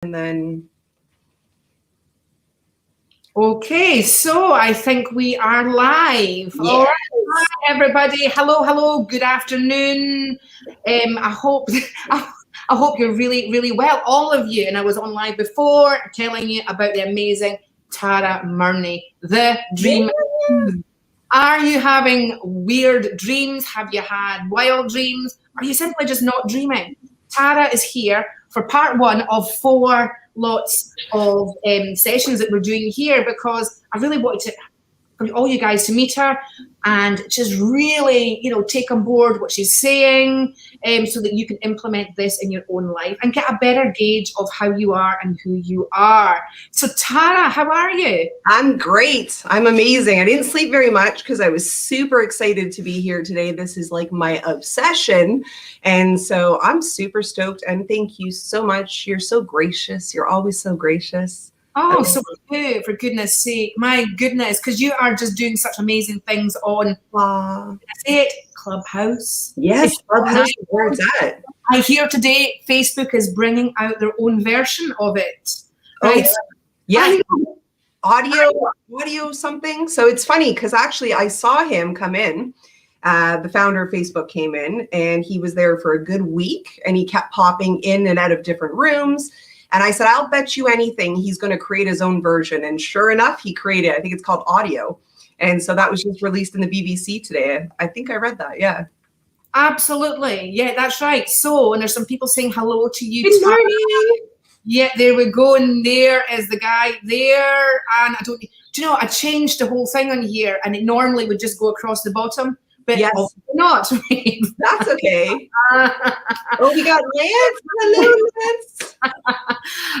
And then, okay, so I think we are live. yes. All right. Hi, everybody. Hello. Good afternoon. I hope you're really, really well, all of you. And I was on live before telling you about the amazing Tara Murney, the dream. Yeah. Are you having weird dreams? Have you had wild dreams? Are you simply just not dreaming? Tara is here for part 1 of 4 lots of sessions that we're doing here, because I really wanted for all you guys to meet her and just really, take on board what she's saying, so that you can implement this in your own life and get a better gauge of how you are and who you are. So Tara, how are you? I'm great. I'm amazing. I didn't sleep very much because I was super excited to be here today. This is like my obsession. And so I'm super stoked. And thank you so much. You're so gracious. You're always so gracious. Oh, so good, for goodness sake. My goodness, because you are just doing such amazing things on, say it, Clubhouse. Yes, Clubhouse is where it's at. I hear today Facebook is bringing out their own version of it. Right? Oh, yeah. Audio something. So it's funny because actually I saw him come in. The founder of Facebook came in and he was there for a good week and he kept popping in and out of different rooms. And I said, I'll bet you anything he's going to create his own version. And sure enough, he created, I think it's called Audio. And so that was just released in the BBC today. I think I read that. Yeah. Absolutely. Yeah, that's right. So, and there's some people saying hello to you. Good morning. Yeah, there we go. And there is the guy there. And I changed the whole thing on here, and it normally would just go across the bottom. But yes. Not. That's okay. Oh, we got Lance. Hello, Lance.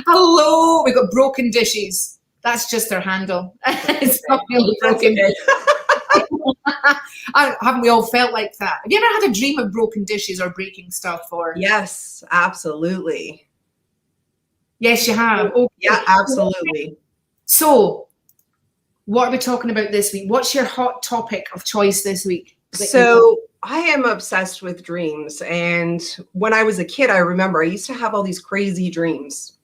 Hello. We got Broken Dishes. That's just their handle. It's not really broken. Haven't we all felt like that? Have you ever had a dream of broken dishes or breaking stuff? Or yes, absolutely. Yes, you have. Okay. Yeah, absolutely. So, what are we talking about this week? What's your hot topic of choice this week? So I am obsessed with dreams. And when I was a kid, I remember I used to have all these crazy dreams.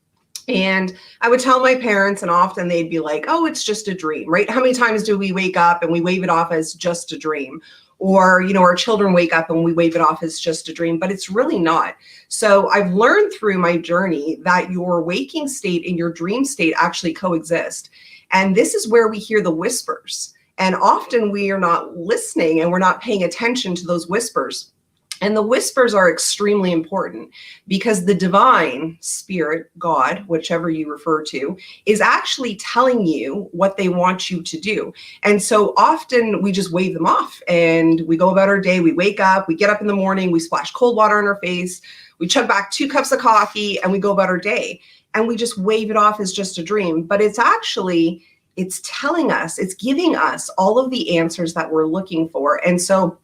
And I would tell my parents, and often they'd be like, oh, it's just a dream, right? How many times do we wake up and we wave it off as just a dream? Or, our children wake up and we wave it off as just a dream, but it's really not. So I've learned through my journey that your waking state and your dream state actually coexist. And this is where we hear the whispers. And often we are not listening and we're not paying attention to those whispers. And the whispers are extremely important because the divine spirit, God, whichever you refer to, is actually telling you what they want you to do. And so often we just wave them off and we go about our day. We wake up, we get up in the morning, we splash cold water on our face, we chug back 2 cups of coffee and we go about our day. And we just wave it off as just a dream. But it's telling us, it's giving us all of the answers that we're looking for. And so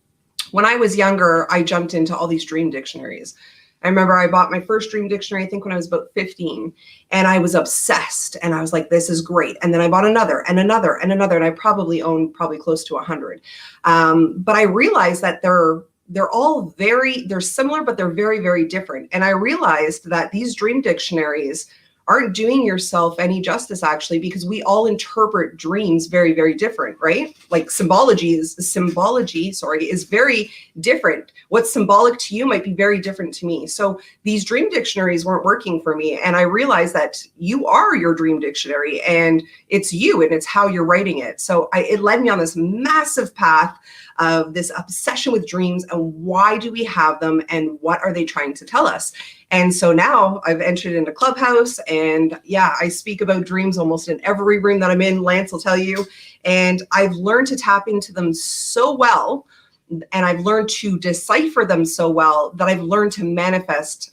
when I was younger, I jumped into all these dream dictionaries. I remember I bought my first dream dictionary, I think when I was about 15, and I was obsessed. And I was like, this is great. And then I bought another and another and another. And I probably own close to 100. But I realized that they're all they're similar, but they're very, very different. And I realized that these dream dictionaries aren't doing yourself any justice, actually, because we all interpret dreams very, very different, right? Like symbology is very different. What's symbolic to you might be very different to me. So these dream dictionaries weren't working for me. And I realized that you are your dream dictionary and it's you and it's how you're writing it. So it led me on this massive path of this obsession with dreams and why do we have them and what are they trying to tell us? And so now I've entered into Clubhouse and yeah, I speak about dreams almost in every room that I'm in. Lance will tell you. And I've learned to tap into them so well. And I've learned to decipher them so well that I've learned to manifest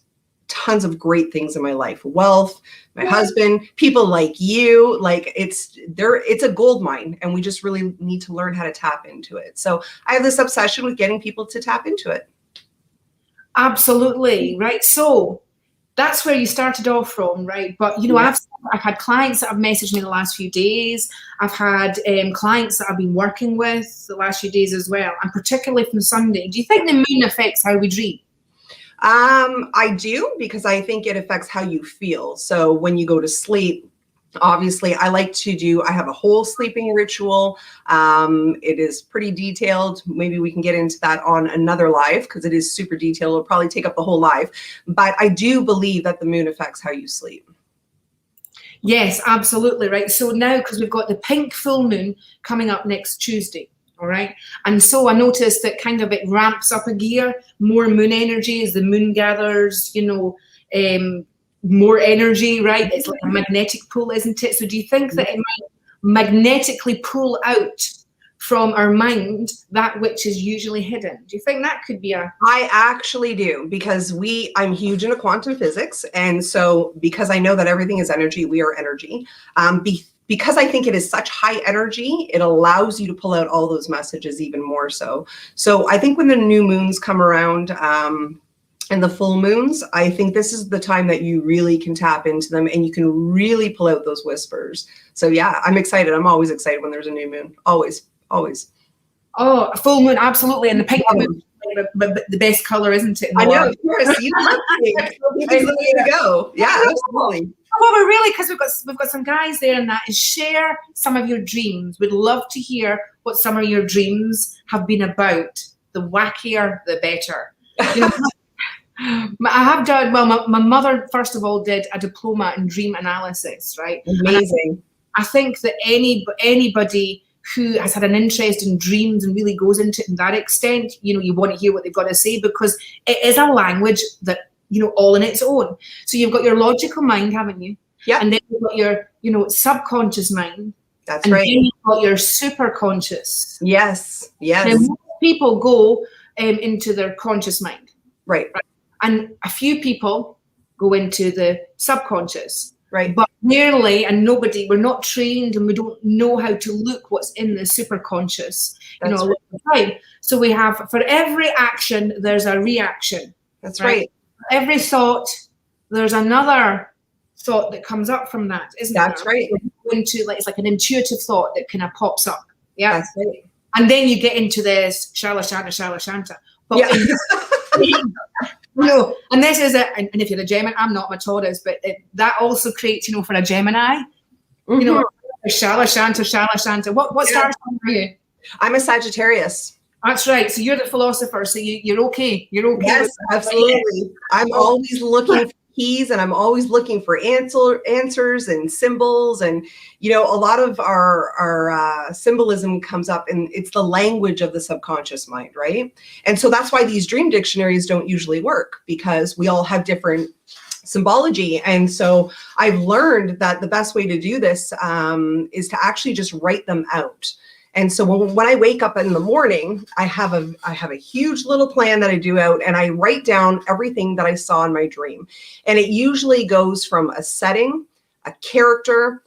tons of great things in my life. Wealth, my husband, people like you, like it's a gold mine and we just really need to learn how to tap into it. So I have this obsession with getting people to tap into it. Absolutely. Right. So that's where you started off from, right? But, I've had clients that have messaged me the last few days. I've had clients that I've been working with the last few days as well, and particularly from Sunday. Do you think the moon affects how we dream? I do, because I think it affects how you feel. So when you go to sleep, obviously I have a whole sleeping ritual. It is pretty detailed. Maybe we can get into that on another live, because it is super detailed. It'll probably take up the whole live, but I do believe that the moon affects how you sleep. Yes, absolutely, right. So now, because we've got the pink full moon coming up next Tuesday, all right? And so I noticed that kind of it ramps up a gear, more moon energy as the moon gathers, more energy, right? It's like a magnetic pull, isn't it? So do you think that it might magnetically pull out from our mind that which is usually hidden? Do you think that could be a... I actually do, because I'm huge into quantum physics. And so because I know that everything is energy, we are energy. Because I think it is such high energy, it allows you to pull out all those messages even more so. So I think when the new moons come around, and the full moons, I think this is the time that you really can tap into them, and you can really pull out those whispers. So yeah, I'm excited. I'm always excited when there's a new moon. Always. Oh, a full moon, absolutely. And the pink moon, the best color, isn't it? I know, of course. You love pink. It's the way to go. Yeah, absolutely. Well, we're really, because we've got some guys there, and that is share some of your dreams. We'd love to hear what some of your dreams have been about. The wackier, the better. I have done, well, my mother, first of all, did a diploma in dream analysis, right? Amazing. I think that anybody who has had an interest in dreams and really goes into it to that extent, you want to hear what they've got to say, because it is a language that, all in its own. So you've got your logical mind, haven't you? Yeah. And then you've got your, subconscious mind. That's and right. And then you've got your superconscious. Yes. And most people go into their conscious mind. Right. And a few people go into the subconscious. Right. But rarely, and we're not trained, and we don't know how to look what's in the superconscious, a lot of the time. So we have, for every action, there's a reaction. That's right. Every thought, there's another thought that comes up from that, isn't it? That's right. Into, it's like an intuitive thought that kind of pops up. Yeah. That's right. And then you get into this shala shanta. But and this is it. And if you're a Gemini, I'm not a Taurus, but that also creates, for a Gemini, shala shanta. What star sign are you? I'm a Sagittarius. That's right. So you're the philosopher. So you're okay. You're okay. Yes, absolutely. I'm always looking for keys, and I'm always looking for answers and symbols. And, a lot of our symbolism comes up, and it's the language of the subconscious mind, right? And so that's why these dream dictionaries don't usually work, because we all have different symbology. And so I've learned that the best way to do this is to actually just write them out. And so when I wake up in the morning, I have a huge little plan that I do out, and I write down everything that I saw in my dream. And it usually goes from a setting, a character,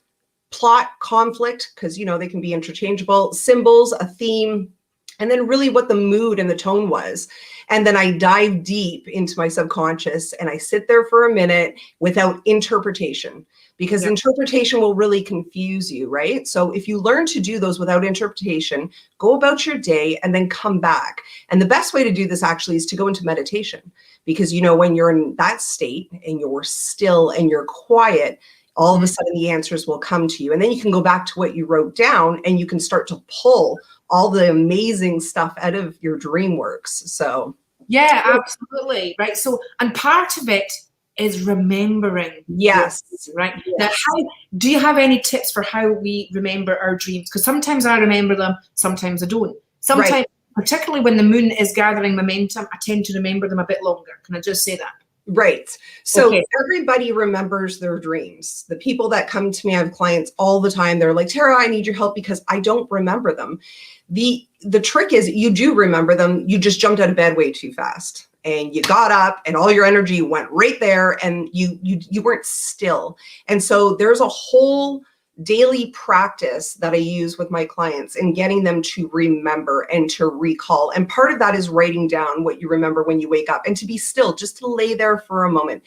plot, conflict, because, they can be interchangeable, symbols, a theme, and then really what the mood and the tone was. And then I dive deep into my subconscious, and I sit there for a minute without interpretation, because interpretation will really confuse you, right? So if you learn to do those without interpretation, go about your day and then come back. And the best way to do this actually is to go into meditation, because, when you're in that state and you're still and you're quiet, all of a sudden the answers will come to you. And then you can go back to what you wrote down, and you can start to pull all the amazing stuff out of your dream works. So yeah, absolutely. Right. So, and part of it is remembering. Yes. Right. Yes. Now, do you have any tips for how we remember our dreams? Because sometimes I remember them, sometimes I don't. Sometimes, particularly when the moon is gathering momentum, I tend to remember them a bit longer. Can I just say that? Right. So everybody remembers their dreams. The people that come to me, I have clients all the time. They're like, Tara, I need your help because I don't remember them. The trick is you do remember them. You just jumped out of bed way too fast, and you got up and all your energy went right there, and you weren't still. And so there's a whole daily practice that I use with my clients in getting them to remember and to recall. And part of that is writing down what you remember when you wake up, and to be still, just to lay there for a moment.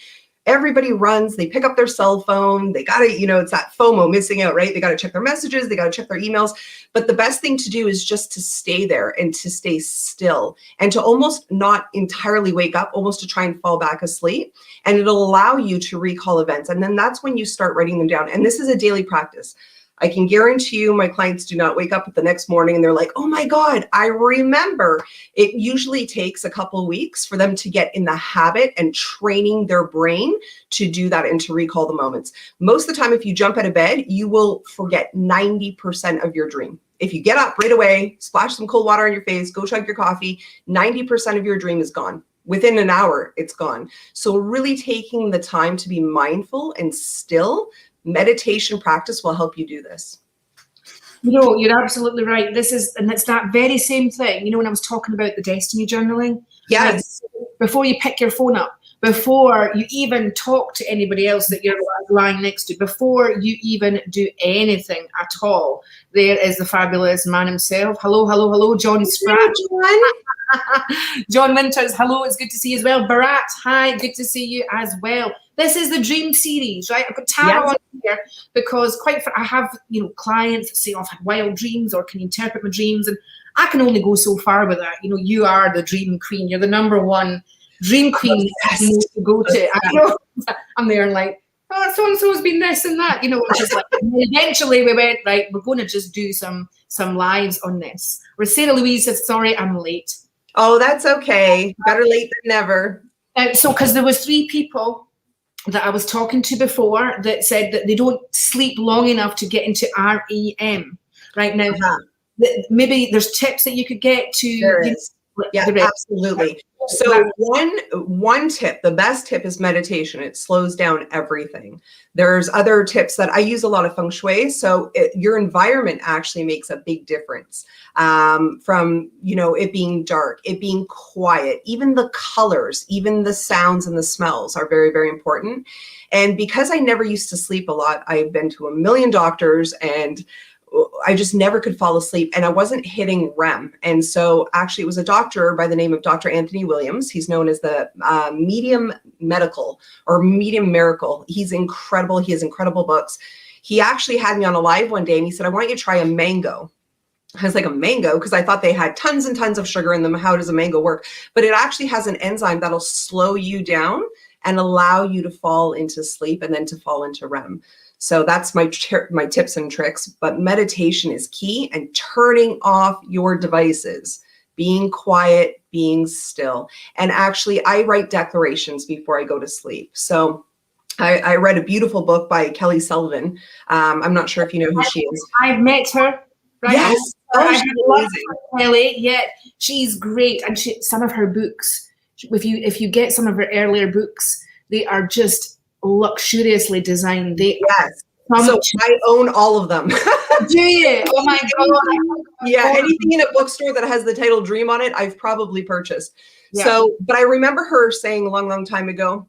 everybody runs, they pick up their cell phone, they got to, it's that FOMO, missing out, right? They got to check their messages, they got to check their emails. But the best thing to do is just to stay there and to stay still and to almost not entirely wake up, almost to try and fall back asleep. And it'll allow you to recall events. And then that's when you start writing them down. And this is a daily practice. I can guarantee you my clients do not wake up the next morning and they're like, oh my God, I remember. It usually takes a couple of weeks for them to get in the habit and training their brain to do that and to recall the moments. Most of the time, if you jump out of bed, you will forget 90% of your dream. If you get up right away, splash some cold water on your face, go chug your coffee, 90% of your dream is gone. Within an hour, it's gone. So really taking the time to be mindful and still, meditation practice will help you do this. You're absolutely right. And it's that very same thing. When I was talking about the destiny journaling. Yes. Before you pick your phone up, before you even talk to anybody else that you're lying next to, before you even do anything at all, there is the fabulous man himself. Hello, John Spratt. John Winters, hello, it's good to see you as well. Bharat, hi, good to see you as well. This is the dream series, right? I've got Tara on here because I have, clients that say, I've had wild dreams, or can you interpret my dreams? And I can only go so far with that. You are the dream queen. You're the number one dream queen to go to. I'm there and like, oh, so-and-so's been this and that, which is like, eventually we went, right, we're going to just do some lives on this. Where Sarah Louise says, sorry, I'm late. Oh, that's okay. Better late than never. Because there was 3 people that I was talking to before that said that they don't sleep long enough to get into REM. Right now, maybe there's tips that you could get to. There is. Yeah, absolutely. So one tip, the best tip is meditation. It slows down everything. There's other tips that I use a lot of feng shui. So your environment actually makes a big difference from, it being dark, it being quiet, even the colors, even the sounds and the smells are very, very important. And because I never used to sleep a lot, I've been to a million doctors and I just never could fall asleep and I wasn't hitting REM. And so actually it was a doctor by the name of Dr. Anthony Williams. He's known as the medium medical or medium miracle. He's incredible. He has incredible books. He actually had me on a live one day and he said, I want you to try a mango. I was like, a mango? Because I thought they had tons and tons of sugar in them. How does a mango work? But it actually has an enzyme that'll slow you down and allow you to fall into sleep and then to fall into REM. So that's my tips and tricks, but meditation is key and turning off your devices, being quiet, being still. And actually I write declarations before I go to sleep. So I read a beautiful book by Kelly Sullivan. I'm not sure if you know who she is. I've met her. Right? Yes. Oh, she's amazing. Kelly. Yeah, she's great. And some of her books, if you get some of her earlier books, they are just luxuriously designed. Yes. So I own all of them. Do you? Oh my God. Yeah, anything in a bookstore that has the title Dream on it, I've probably purchased. Yeah. So, but I remember her saying a long, long time ago,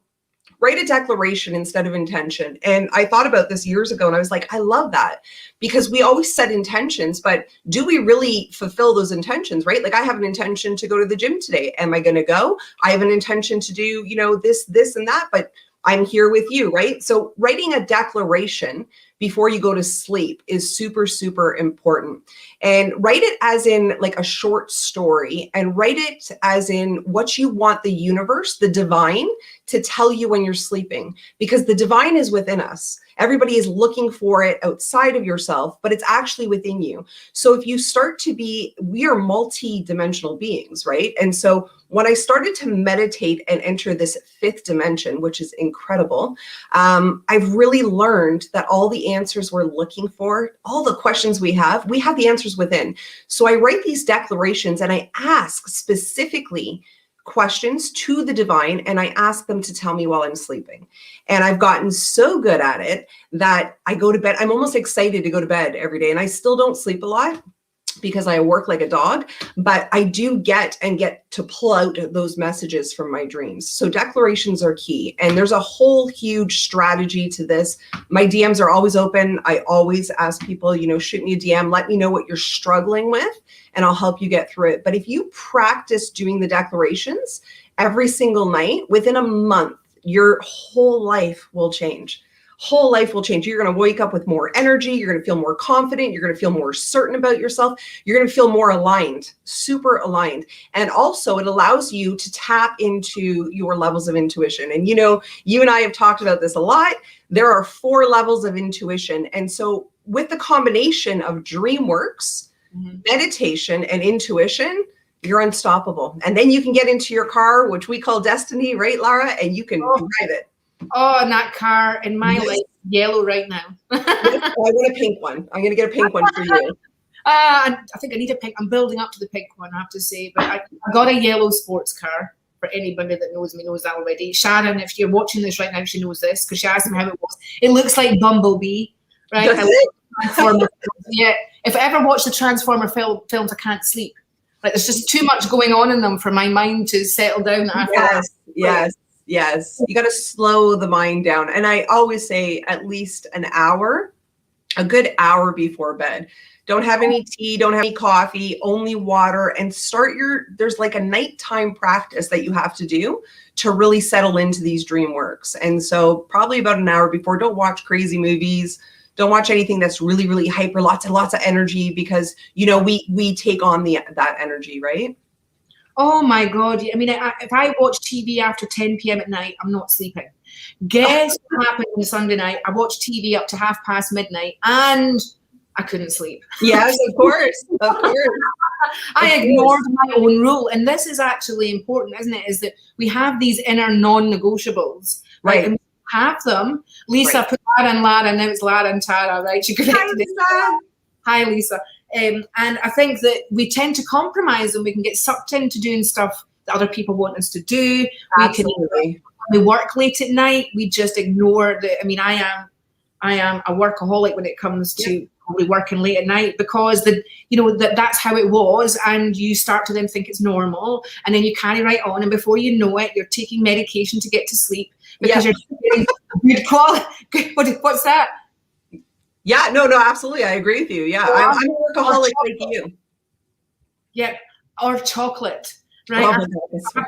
write a declaration instead of intention. And I thought about this years ago and I was like, I love that because we always set intentions, but do we really fulfill those intentions, right? Like I have an intention to go to the gym today. Am I going to go? I have an intention to do, this and that, but I'm here with you, right? So writing a declaration before you go to sleep is super, super important. And write it as in like a short story and write it as in what you want the universe, the divine, to tell you when you're sleeping, because the divine is within us. Everybody is looking for it outside of yourself, but it's actually within you. So if you start to we are multi-dimensional beings, right? And so when I started to meditate and enter this 5th dimension, which is incredible, I've really learned that all the answers we're looking for, all the questions we have the answers within. So I write these declarations and I ask specifically questions to the divine and I ask them to tell me while I'm sleeping. And I've gotten so good at it that I go to bed. I'm almost excited to go to bed every day. And I still don't sleep a lot because I work like a dog, but I do get to pull out those messages from my dreams. So declarations are key. And there's a whole huge strategy to this. My DMs are always open. I always ask people, shoot me a DM, let me know what you're struggling with, and I'll help you get through it. But if you practice doing the declarations every single night, within a month, your whole life will change. Whole life will change. You're going to wake up with more energy. You're going to feel more confident. You're going to feel more certain about yourself. You're going to feel more aligned, super aligned. And also it allows you to tap into your levels of intuition. And, you know, you and I have talked about this a lot. There are 4 levels of intuition. And so with the combination of DreamWorks, meditation, and intuition, you're unstoppable. And then you can get into your car, which we call destiny, right, Lara? And you can drive it. Oh, and that car in my life, yellow right now. I want a pink one. I'm going to get a pink one for you. I think I need a pink. I'm building up to the pink one, I have to say. But I got a yellow sports car. For anybody that knows me knows that already. Sharon, if you're watching this right now, she knows this because she asked me how it was. It looks like Bumblebee, right? Yeah. If I ever watch the Transformer films, I can't sleep. Like there's just too much going on in them for my mind to settle down. Yes. You got to slow the mind down. And I always say at least an hour, a good hour before bed. Don't have any tea, don't have any coffee, only water, and there's like a nighttime practice that you have to do to really settle into these dream works. And so probably about an hour before, don't watch crazy movies. Don't watch anything that's really, really hyper, lots and lots of energy, because, you know, we take on that energy, right? Oh my God. I mean, if I watch TV after 10 p.m. at night, I'm not sleeping. Guess what happened on Sunday night? I watched TV up to midnight midnight and I couldn't sleep. Yes, of course. I ignored my own rule. And this is actually important, isn't it? Is that we have these inner non-negotiables, right? And we have them. Lisa put Lara and Lara, and now it's Lara and Tara, right? Hi, Lisa. And I think that we tend to compromise and we can get sucked into doing stuff that other people want us to do. Absolutely. We work late at night. We just ignore I am a workaholic when it comes to working late at night, because that's how it was, and you start to then think it's normal, and then you carry right on, and before you know it, you're taking medication to get to sleep because you're getting good quality. What's that? Yeah, no, absolutely. I agree with you. Yeah, I'm a workaholic like you. Yeah, or chocolate, right?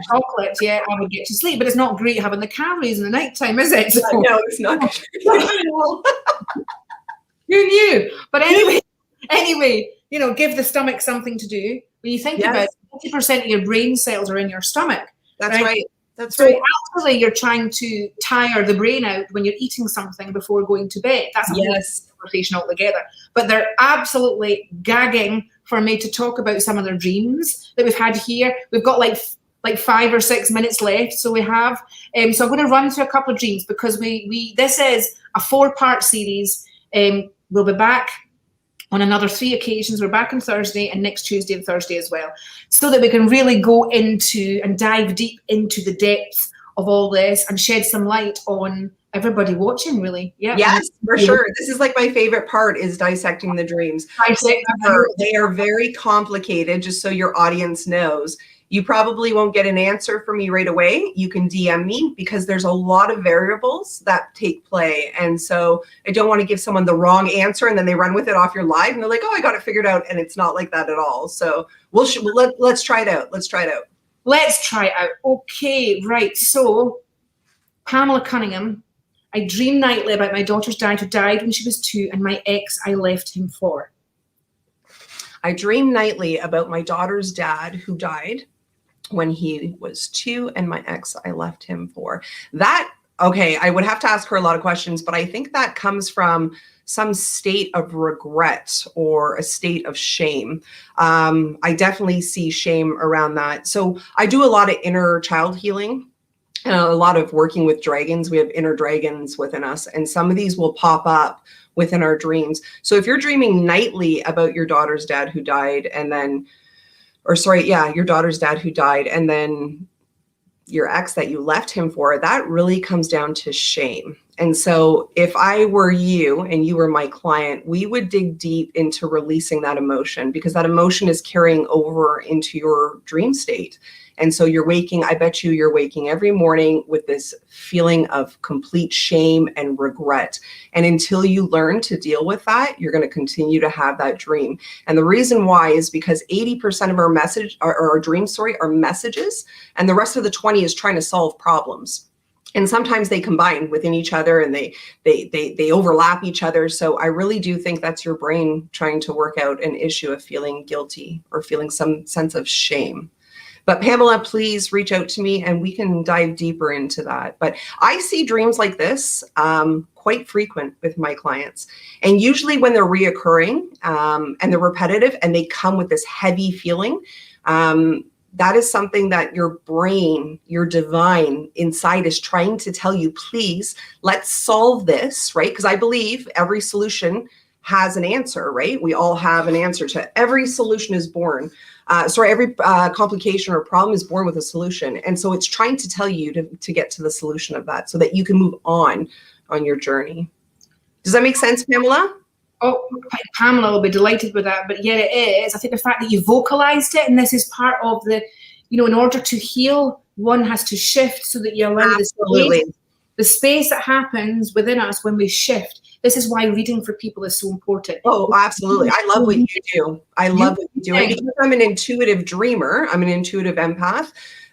Chocolate, yeah, I would get to sleep, but it's not great having the calories in the nighttime, is it? No, it's not. Who knew? But anyway, give the stomach something to do. When you think about it, 50% of your brain cells are in your stomach. That's right. That's so right. actually, you're trying to tire the brain out when you're eating something before going to bed. That's a whole conversation altogether. But they're absolutely gagging for me to talk about some of their dreams that we've had here. We've got like 5 or 6 minutes left, so we have. So I'm going to run through a couple of dreams because this is a 4-part series. We'll be back on another 3 occasions. We're back on Thursday and next Tuesday and Thursday as well, so that we can really go into and dive deep into the depths of all this and shed some light on everybody watching, really. Yeah. Yes, for sure. This is like my favorite part, is dissecting the dreams. They are very complicated, just so your audience knows. You probably won't get an answer from me right away. You can DM me, because there's a lot of variables that take play. And so I don't want to give someone the wrong answer and then they run with it off your live and they're like, oh, I got it figured out. And it's not like that at all. So let's try it out. Let's try it out. Okay, right. So Pamela Cunningham, I dream nightly about my daughter's dad who died when she was 2 and my ex I left him for. I dream nightly about my daughter's dad who died when he was 2 and my ex I left him for. I would have to ask her a lot of questions, but I think that comes from some state of regret or a state of shame. I definitely see shame around that. So I do a lot of inner child healing and a lot of working with dragons. We have inner dragons within us, and some of these will pop up within our dreams. So if you're dreaming nightly about your daughter's dad who died your daughter's dad who died, and then your ex that you left him for, that really comes down to shame. And so if I were you and you were my client, we would dig deep into releasing that emotion, because that emotion is carrying over into your dream state. And so I bet you're waking every morning with this feeling of complete shame and regret. And until you learn to deal with that, you're going to continue to have that dream. And the reason why is because 80% of our dream story are messages, and the rest of the 20 is trying to solve problems. And sometimes they combine within each other and they overlap each other. So I really do think that's your brain trying to work out an issue of feeling guilty or feeling some sense of shame. But Pamela, please reach out to me and we can dive deeper into that. But I see dreams like this quite frequent with my clients. And usually when they're reoccurring and they're repetitive and they come with this heavy feeling, that is something that your brain, your divine inside is trying to tell you, please, let's solve this, right? Because I believe every solution has an answer, right? We all have an answer to every solution is born. Every complication or problem is born with a solution. And so it's trying to tell you to get to the solution of that so that you can move on your journey. Does that make sense, Pamela? Oh, Pamela will be delighted with that. But yeah, it is. I think the fact that you vocalized it, and this is part of the, in order to heal, one has to shift so that you allow the space that happens within us when we shift. This is why reading for people is so important. Oh, absolutely. I love what you do. I love what you do. And because I'm an intuitive dreamer, I'm an intuitive empath,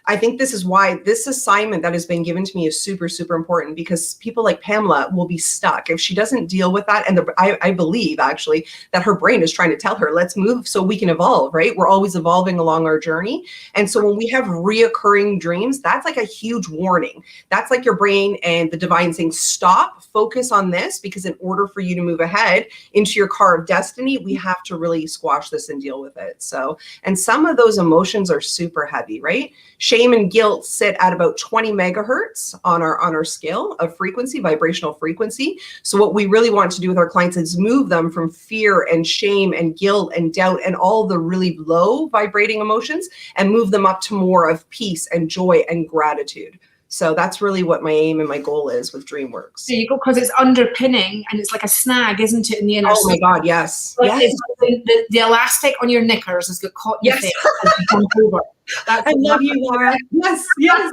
I think this is why this assignment that has been given to me is super, super important, because people like Pamela will be stuck if she doesn't deal with that. And I believe actually that her brain is trying to tell her, let's move so we can evolve, right? We're always evolving along our journey. And so when we have reoccurring dreams, that's like a huge warning. That's like your brain and the divine saying, stop, focus on this, because in order for you to move ahead into your car of destiny, we have to really squash this and deal with it. So, and some of those emotions are super heavy, right? Shame and guilt sit at about 20 megahertz on our scale of frequency, vibrational frequency. So what we really want to do with our clients is move them from fear and shame and guilt and doubt and all the really low vibrating emotions and move them up to more of peace and joy and gratitude. So that's really what my aim and my goal is with DreamWorks. There you go, because it's underpinning and it's like a snag, isn't it, in the inner Oh my God, yes. Like yes. The elastic on your knickers has got caught in your face as you jump over. I love you, Laura. Yes, yes.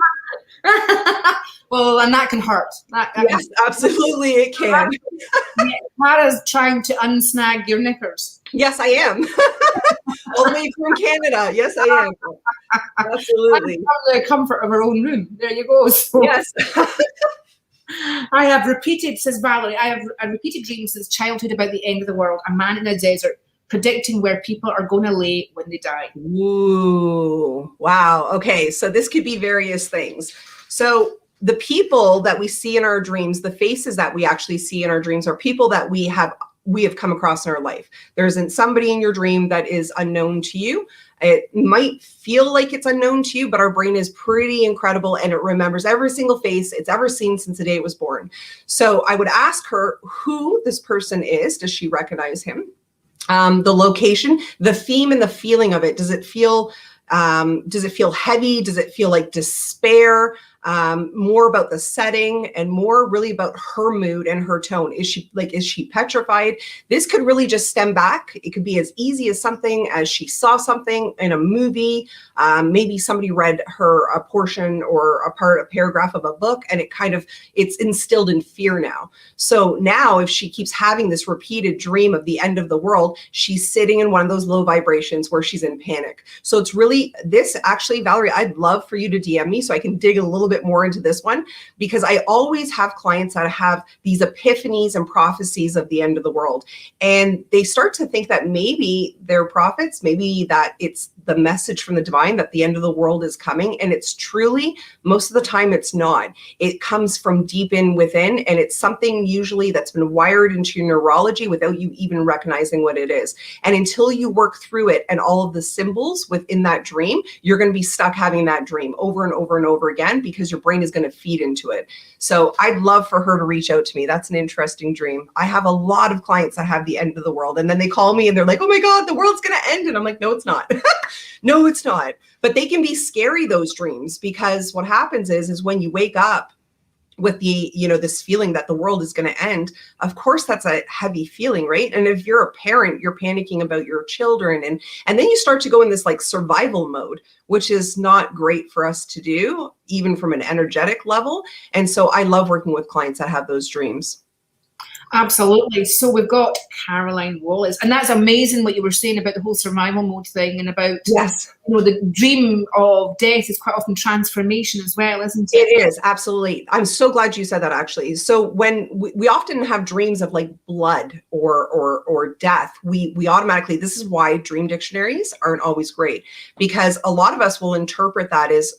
Well, and that can hurt. Yes, absolutely it can. Tara's trying to unsnag your knickers. Yes, I am. All the way from Canada. Yes, I am. Absolutely. From the comfort of her own room. There you go. So, yes. I have repeated, says Valerie, I have a repeated dream since childhood about the end of the world, a man in a desert predicting where people are going to lay when they die. Ooh, wow. Okay, so this could be various things. So the people that we see in our dreams, the faces that we actually see in our dreams are people that we have come across in our life. There isn't somebody in your dream that is unknown to you. It might feel like it's unknown to you, but our brain is pretty incredible and it remembers every single face it's ever seen since the day it was born. So I would ask her who this person is. Does she recognize him? The location, the theme and the feeling of it. Does it feel heavy? Does it feel like despair? More about the setting and more really about her mood and her tone. Is she petrified? This could really just stem back. It could be as easy as something as she saw something in a movie. Maybe somebody read her a portion or a paragraph of a book and it's instilled in fear now. So now if she keeps having this repeated dream of the end of the world, she's sitting in one of those low vibrations where she's in panic. So it's really this actually, Valerie, I'd love for you to DM me so I can dig a little bit more into this one, because I always have clients that have these epiphanies and prophecies of the end of the world. And they start to think that maybe they're prophets, maybe that it's the message from the divine that the end of the world is coming. And it's truly, most of the time it's not. It comes from deep in within, and it's something usually that's been wired into your neurology without you even recognizing what it is. And until you work through it and all of the symbols within that dream, you're going to be stuck having that dream over and over and over again, because your brain is going to feed into it. So I'd love for her to reach out to me. That's an interesting dream. I have a lot of clients that have the end of the world, and then they call me and they're like, oh my God, the world's going to end. And I'm like, no, it's not. No, it's not. But they can be scary, those dreams, because what happens is when you wake up with the, this feeling that the world is going to end, of course, that's a heavy feeling, right? And if you're a parent, you're panicking about your children. And then you start to go in this like survival mode, which is not great for us to do, even from an energetic level. And so I love working with clients that have those dreams. Absolutely. So we've got Caroline Wallace, and that's amazing what you were saying about the whole survival mode thing, and about Yes. the dream of death is quite often transformation as well, isn't it? It is, absolutely. I'm so glad you said that, actually. So when we often have dreams of like blood or death, we automatically, this is why dream dictionaries aren't always great, because a lot of us will interpret that as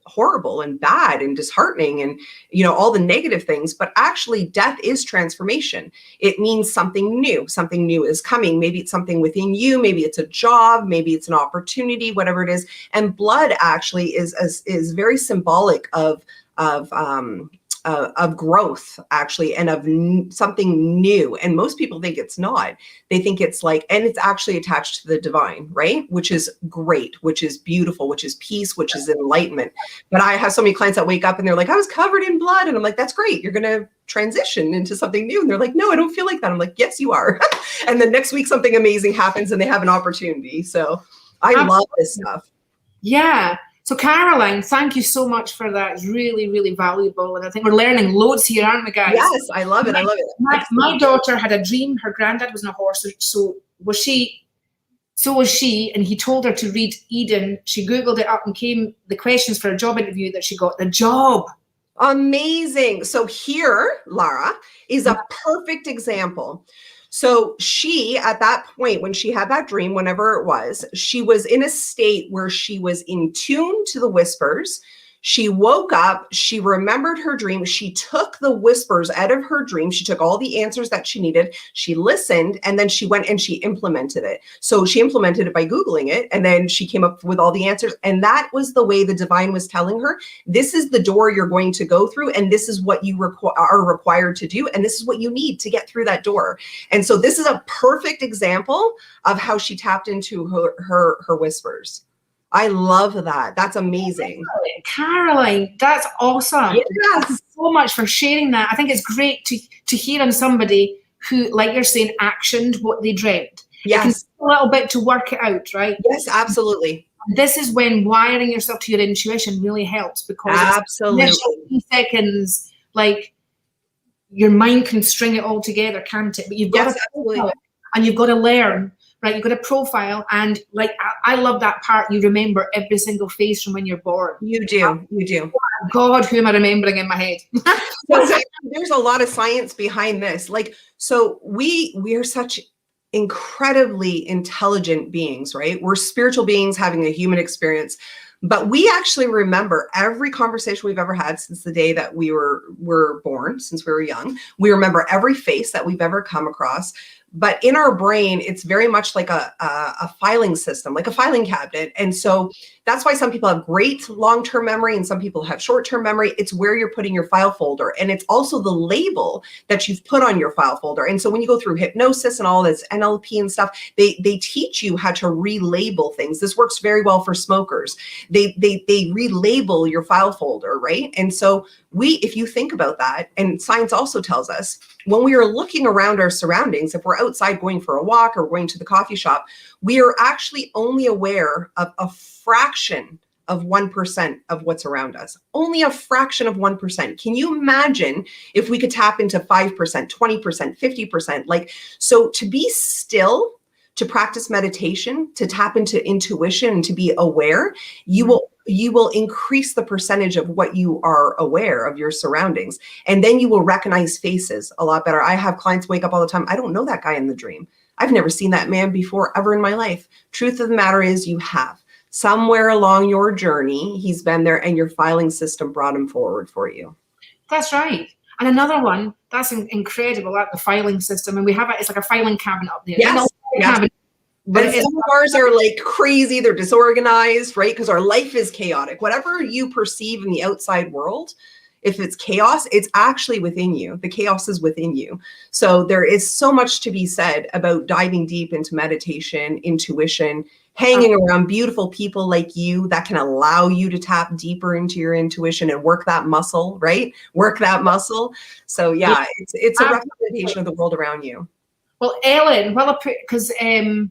horrible and bad and disheartening and all the negative things, but actually death is transformation. It means something new is coming. Maybe it's something within you, maybe it's a job, maybe it's an opportunity, whatever it is. And blood actually is very symbolic of growth, actually, and of something new. And most people think it's not. They think it's like, and it's actually attached to the divine, right? Which is great, which is beautiful, which is peace, which is enlightenment. But I have so many clients that wake up and they're like, I was covered in blood. And I'm like, that's great. You're going to transition into something new. And they're like, no, I don't feel like that. I'm like, yes, you are. And then next week, something amazing happens and they have an opportunity. So I love this stuff. Yeah. So Caroline, thank you so much for that. It's really, really valuable. And I think we're learning loads here, aren't we, guys? Yes, I love it. I love it. My daughter had a dream. Her granddad was on a horse. So was she. And he told her to read Eden. She Googled it up and came the questions for a job interview that she got the job. Amazing. So here, Lara, is a perfect example. So she, at that point, when she had that dream, whenever it was, she was in a state where she was in tune to the whispers. She woke up, she remembered her dream. She took the whispers out of her dream. She took all the answers that she needed. She listened, and then she went and she implemented it. So she implemented it by Googling it, and then she came up with all the answers. And that was the way the divine was telling her, this is the door you're going to go through, and this is what you are required to do, and this is what you need to get through that door. And so this is a perfect example of how she tapped into her whispers. I love that. That's amazing. Caroline, that's awesome. Yes. Thank you so much for sharing that. I think it's great to hear on somebody who, like you're saying, actioned what they dreamt. Yes. It can take a little bit to work it out, right? Yes, absolutely. This is when wiring yourself to your intuition really helps, because absolutely, it's few seconds, like your mind can string it all together, can't it? But you've got to, and you've got to learn. Right, you've got a profile, and like I love that part. You remember every single face from when you're born. You do. Oh, God, who am I remembering in my head? There's a lot of science behind this. Like, so we are such incredibly intelligent beings, right? We're spiritual beings having a human experience, but we actually remember every conversation we've ever had since the day that we were born, since we were young. We remember every face that we've ever come across. But in our brain, it's very much like a filing system, like a filing cabinet. And so that's why some people have great long-term memory and some people have short-term memory. It's where you're putting your file folder. And it's also the label that you've put on your file folder. And so when you go through hypnosis and all this NLP and stuff, they teach you how to relabel things. This works very well for smokers. They relabel your file folder, right? And so if you think about that, and science also tells us, when we are looking around our surroundings, if we're outside going for a walk or going to the coffee shop, we are actually only aware of a fraction of 1% of what's around us. Only a fraction of 1%. Can you imagine if we could tap into 5%, 20%, 50%? Like, so to be still, to practice meditation, to tap into intuition, and to be aware, you will increase the percentage of what you are aware of your surroundings. And then you will recognize faces a lot better. I have clients wake up all the time. I don't know that guy in the dream. I've never seen that man before ever in my life. Truth of the matter is you have. Somewhere along your journey, he's been there and your filing system brought him forward for you. That's right. And another one, that's incredible, like the filing system. And we have it's like a filing cabinet up there. Yes. Cabinet. But some of ours are like crazy, they're disorganized, right? Because our life is chaotic. Whatever you perceive in the outside world, if it's chaos, it's actually within you. The chaos is within you. So there is so much to be said about diving deep into meditation, intuition, hanging around beautiful people like you that can allow you to tap deeper into your intuition and work that muscle, right? Work that muscle. So yeah, it's a representation of the world around you. Well, Ellen, because hang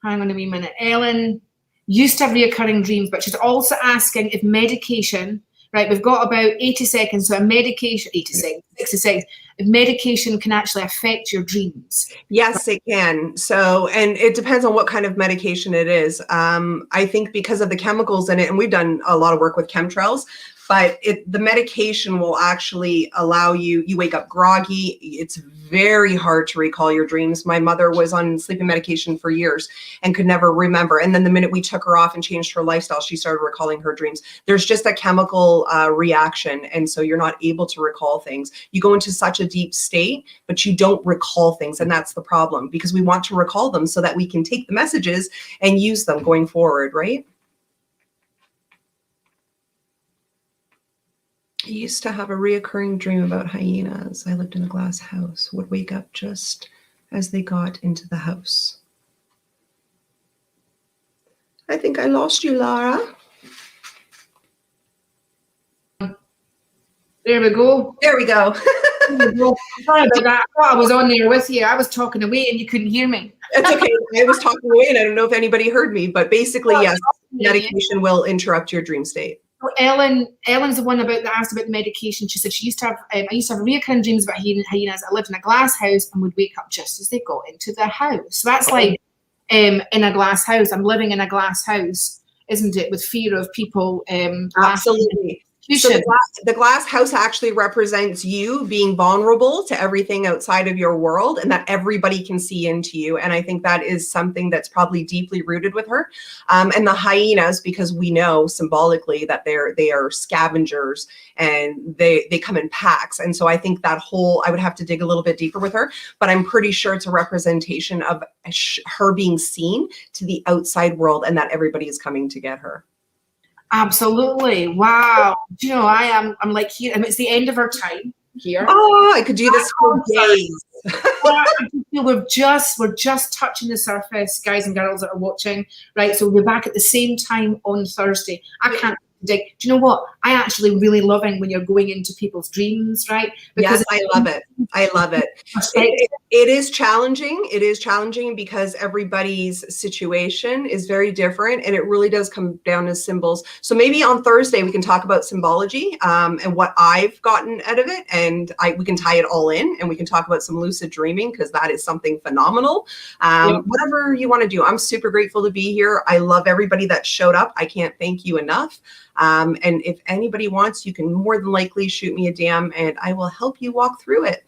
on a wee minute. Ellen used to have reoccurring dreams, but she's also asking if medication right? We've got about 80 seconds. So a medication, 80 seconds, 60 seconds. Medication can actually affect your dreams. Yes, it can. So, and it depends on what kind of medication it is. I think because of the chemicals in it, and we've done a lot of work with chemtrails, but the medication will actually allow you wake up groggy. It's very hard to recall your dreams. My mother was on sleeping medication for years and could never remember. And then the minute we took her off and changed her lifestyle, she started recalling her dreams. There's just a chemical reaction. And so you're not able to recall things. You go into such a deep state, but you don't recall things. And that's the problem, because we want to recall them so that we can take the messages and use them going forward, right? I used to have a reoccurring dream about hyenas. I lived in a glass house, would wake up just as they got into the house. I think I lost you, Lara. There we go. There we go. There we go. Sorry about that. I thought I was on there with you. I was talking away and you couldn't hear me. It's okay. I was talking away and I don't know if anybody heard me, but basically, yes, medication will interrupt your dream state. Ellen's the one that asked about the medication. She said she used to have, I used to have recurring dreams about hyenas. I lived in a glass house and would wake up just as they got into the house. So that's like in a glass house. I'm living in a glass house, isn't it? With fear of people. Absolutely. So the glass house actually represents you being vulnerable to everything outside of your world, and that everybody can see into you. And I think that is something that's probably deeply rooted with her. And the hyenas, because we know symbolically that they are scavengers and they come in packs. And so I think that whole, I would have to dig a little bit deeper with her, but I'm pretty sure it's a representation of her being seen to the outside world and that everybody is coming to get her. Absolutely. Wow. Do you know, I'm like here, and it's the end of our time here. Oh, I could do this for days. We're just touching the surface, guys and girls that are watching, right? So we're back at the same time on Thursday. I can't predict. Do you know what? I actually really loving when you're going into people's dreams, right? Because yes, I love it. I love it. It is challenging. It is challenging because everybody's situation is very different, and it really does come down to symbols. So maybe on Thursday we can talk about symbology and what I've gotten out of it, and we can tie it all in, and we can talk about some lucid dreaming because that is something phenomenal. Whatever you want to do. I'm super grateful to be here. I love everybody that showed up. I can't thank you enough. And if anybody wants, you can more than likely shoot me a DM and I will help you walk through it.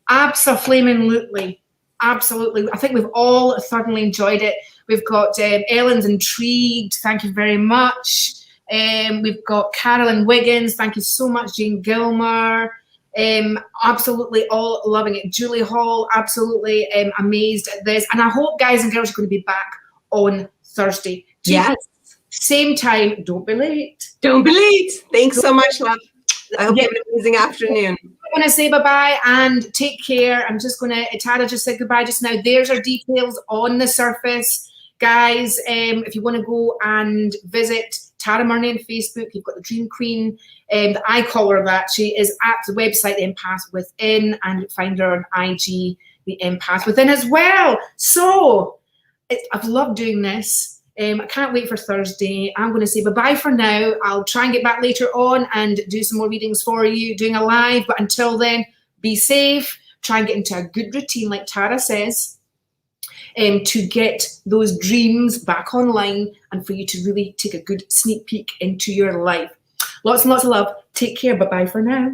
Absolutely. Absolutely. I think we've all thoroughly enjoyed it. We've got Ellen's intrigued. Thank you very much. We've got Carolyn Wiggins. Thank you so much, Jane Gilmer. Absolutely all loving it. Julie Hall, absolutely amazed at this. And I hope, guys and girls, are going to be back on Thursday. Yes. Same time. Don't be late. Don't be late. Thanks so much, love. I hope you have an amazing afternoon. I'm going to say bye-bye and take care. I'm just going to, Tara just said goodbye just now. There's our details on the surface. Guys, if you want to go and visit Tara Murney on Facebook, you've got the Dream Queen. I call her that. She is at the website, The Empath Within, and find her on IG, The Empath Within as well. So, I've loved doing this. I can't wait for Thursday. I'm going to say bye-bye for now. I'll try and get back later on and do some more readings for you, doing a live. But until then, be safe. Try and get into a good routine, like Tara says, to get those dreams back online and for you to really take a good sneak peek into your life. Lots and lots of love. Take care. Bye-bye for now.